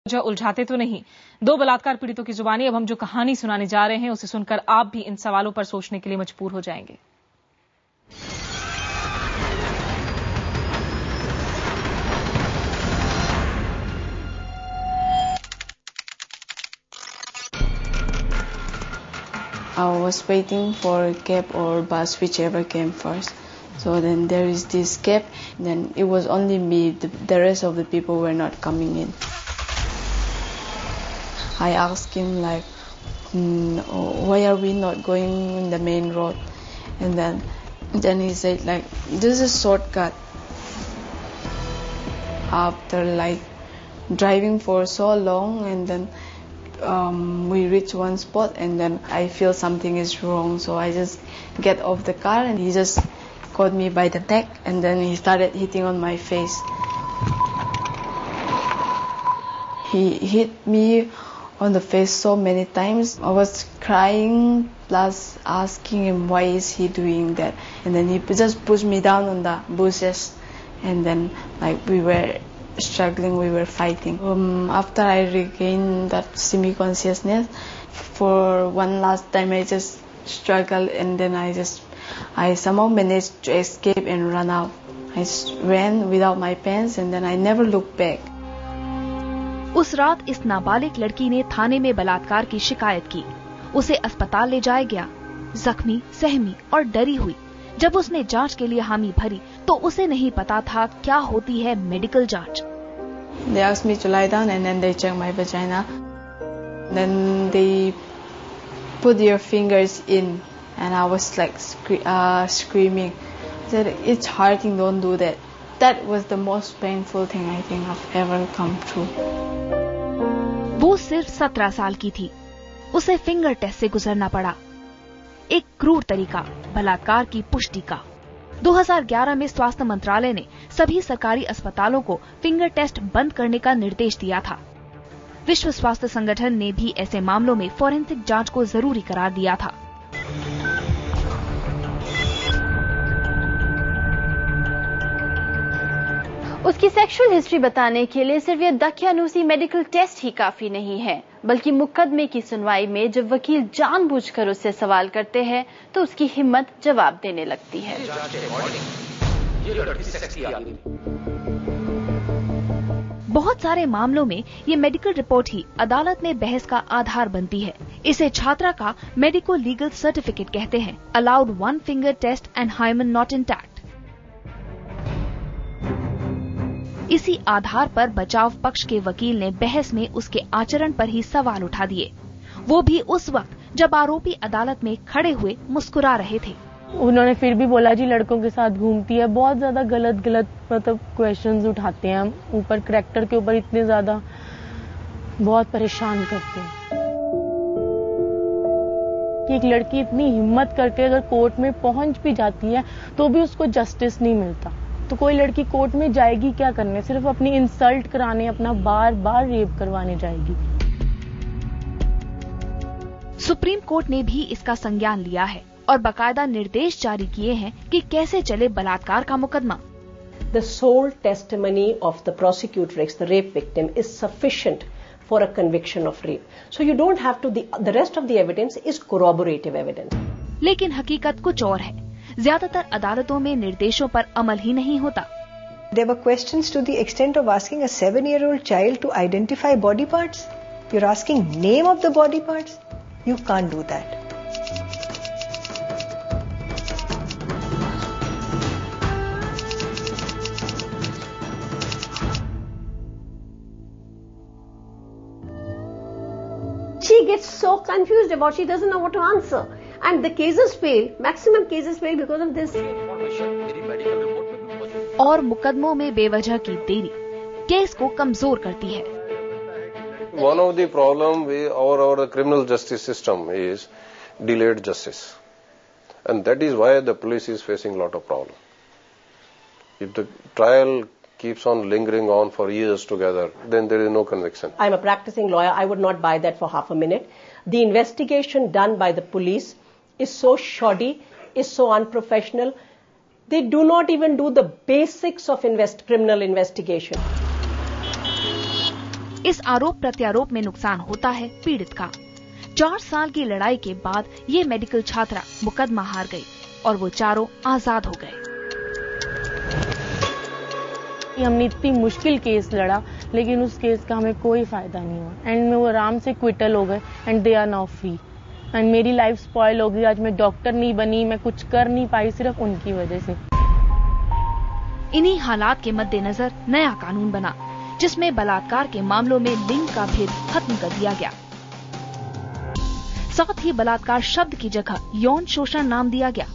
जो उलझाते तो नहीं। 2 बलात्कार पीड़ितों की जुबानी अब हम जो कहानी सुनाने जा रहे हैं उसे सुनकर आप भी इन सवालों पर सोचने के लिए मजबूर हो जाएंगे। I was waiting for a cab or bus, whichever came first. So then there is this cab, then it was only me, the rest of the people were not coming in. I asked him like, why are we not going in the main road? And then he said like, this is a shortcut. After like driving for so long, and then we reach one spot, and then I feel something is wrong, so I just get off the car, and he just caught me by the neck, and then he started hitting on my face. He hit me on the face so many times. I was crying plus asking him why is he doing that, and then he just pushed me down on the bushes, and then like we were struggling, we were fighting. After I regained that semi-consciousness, for one last time I just struggled, and then I somehow managed to escape and run out. I ran without my pants, and then I never looked back. उस रात इस नाबालिग लड़की ने थाने में बलात्कार की शिकायत की। उसे अस्पताल ले जाया गया। जख्मी, सहमी और डरी हुई। जब उसने जांच के लिए हामी भरी तो उसे नहीं पता था क्या होती है मेडिकल जांच। They asked me to lie down, and then they checked my vagina. Then they put their fingers in, and I was like screaming. I said, it's hurting, don't do that. That was the most painful thing I think I've ever come through. वो सिर्फ 17 साल की थी। उसे finger test से गुजरना पड़ा। एक क्रूर तरीका, बलात्कार की पुष्टि का। 2011 में स्वास्थ्य मंत्रालय ने सभी सरकारी अस्पतालों को फिंगर टेस्ट बंद करने का निर्देश दिया था। विश्व स्वास्थ्य संगठन ने भी ऐसे मामलों में फोरेंसिक जांच को जरूरी करार दिया था। उसकी सेक्सुअल हिस्ट्री बताने के लिए सिर्फ ये दकियानूसी मेडिकल टेस्ट ही काफी नहीं है, बल्कि मुकदमे की सुनवाई में जब वकील जानबूझकर उससे सवाल करते हैं तो उसकी हिम्मत जवाब देने लगती है। बहुत सारे मामलों में ये मेडिकल रिपोर्ट ही अदालत में बहस का आधार बनती है। इसे छात्रा का मेडिको लीगल सर्टिफिकेट कहते हैं। Allowed 1 finger test and hymen not intact. इसी आधार पर बचाव पक्ष के वकील ने बहस में उसके आचरण पर ही सवाल उठा दिए, वो भी उस वक्त जब आरोपी अदालत में खड़े हुए मुस्कुरा रहे थे। उन्होंने फिर भी बोला जी लड़कों के साथ घूमती है, बहुत ज्यादा गलत मतलब क्वेश्चंस उठाते हैं, ऊपर करैक्टर के ऊपर इतने ज्यादा बहुत परेशान करते हैं कि एक लड़की इतनी हिम्मत करके अगर कोर्ट में पहुंच भी जाती है तो भी उसको जस्टिस नहीं मिलता। तो कोई लड़की कोर्ट में जाएगी क्या करने? सिर्फ अपनी इंसल्ट कराने, अपना बार बार रेप करवाने जाएगी। सुप्रीम कोर्ट ने भी इसका संज्ञान लिया है और बाकायदा निर्देश जारी किए हैं कि कैसे चले बलात्कार का मुकदमा। The sole testimony of the prosecutor, the rape victim, is sufficient for a conviction of rape. So you don't have to. The rest of the evidence is corroborative evidence. लेकिन हकीकत कुछ और है। ज्यादातर अदालतों में निर्देशों पर अमल ही नहीं होता। There were questions to the extent of asking a 7-year-old child to identify body parts. You're asking name of the body parts? You can't do that. She gets so confused about she doesn't know what to answer. And the cases fail, maximum cases fail because of this. और मुकदमों में बेवजह की देरी case को कमजोर करती है। One of the problem with our criminal justice system is delayed justice, and that is why the police is facing a lot of problem. If the trial keeps on lingering on for years together, then there is no conviction. I'm a practicing lawyer. I would not buy that for half a minute. The investigation done by the police is so shoddy, is so unprofessional. They do not even do the basics of criminal investigation. इस आरोप प्रत्यारोप में नुकसान होता है पीड़ित का। 4 साल की लड़ाई के बाद ये मेडिकल छात्रा मुकदमा हार गई और वो चारों आजाद हो गए। हमने इतनी मुश्किल केस लड़ा, लेकिन उस केस का हमें कोई फायदा नहीं हुआ। एंड में वो आराम से क्विटल हो गए and they are now free. And मेरी लाइफ स्पॉइल हो गई। आज मैं डॉक्टर नहीं बनी, मैं कुछ कर नहीं पाई, सिर्फ उनकी वजह से। इन्हीं हालात के मद्देनजर नया कानून बना, जिसमें बलात्कार के मामलों में लिंग का भेद खत्म कर दिया गया। साथ ही बलात्कार शब्द की जगह यौन शोषण नाम दिया गया।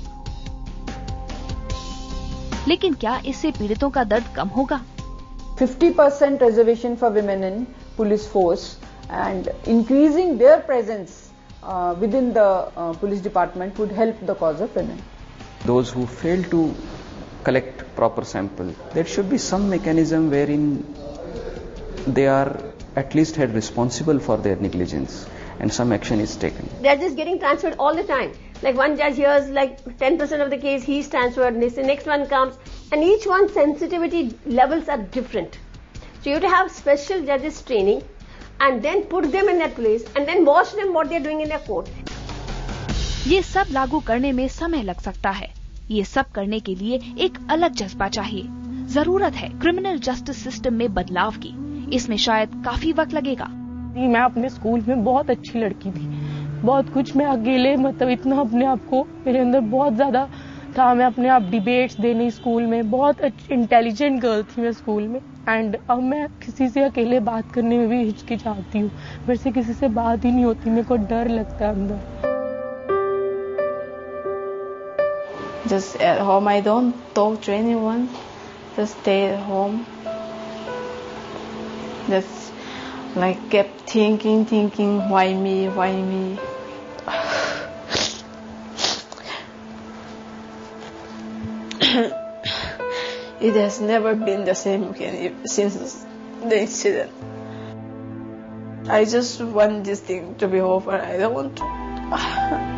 लेकिन क्या इससे पीड़ितों का दर्द कम होगा? 50% reservation for women in police force and increasing their presence within the police department would help the cause of women. Those who fail to collect proper sample, there should be some mechanism wherein they are at least held responsible for their negligence and some action is taken. They are just getting transferred all the time. Like one judge hears like 10% of the case, he's transferred, the next one comes, and each one's sensitivity levels are different. So you have to have special judges training and then put them in that place and then watch them what they're doing in their court. ये सब लागू करने में समय लग सकता है। ये सब करने के लिए एक अलग जज्बा चाहिए। जरूरत है क्रिमिनल जस्टिस सिस्टम में बदलाव की। इसमें शायद काफी वक्त लगेगा। मैं अपने स्कूल में बहुत अच्छी लड़की थी, बहुत कुछ मैं अकेले इतना अपने आप को मेरे अंदर बहुत ज्यादा था। मैं अपने आप डिबेट्स देनी स्कूल में, बहुत इंटेलिजेंट गर्ल थी मैं स्कूल में। एंड अब मैं किसी से अकेले बात करने में भी हिचकिचाती हूँ। मेरे से किसी से बात ही नहीं होती, मेरे को डर लगता है अंदर। Just at home, I don't talk to anyone. Just stay at home. Just like kept thinking, why me, why me? It has never been the same again since the incident. I just want this thing to be over. I don't want to.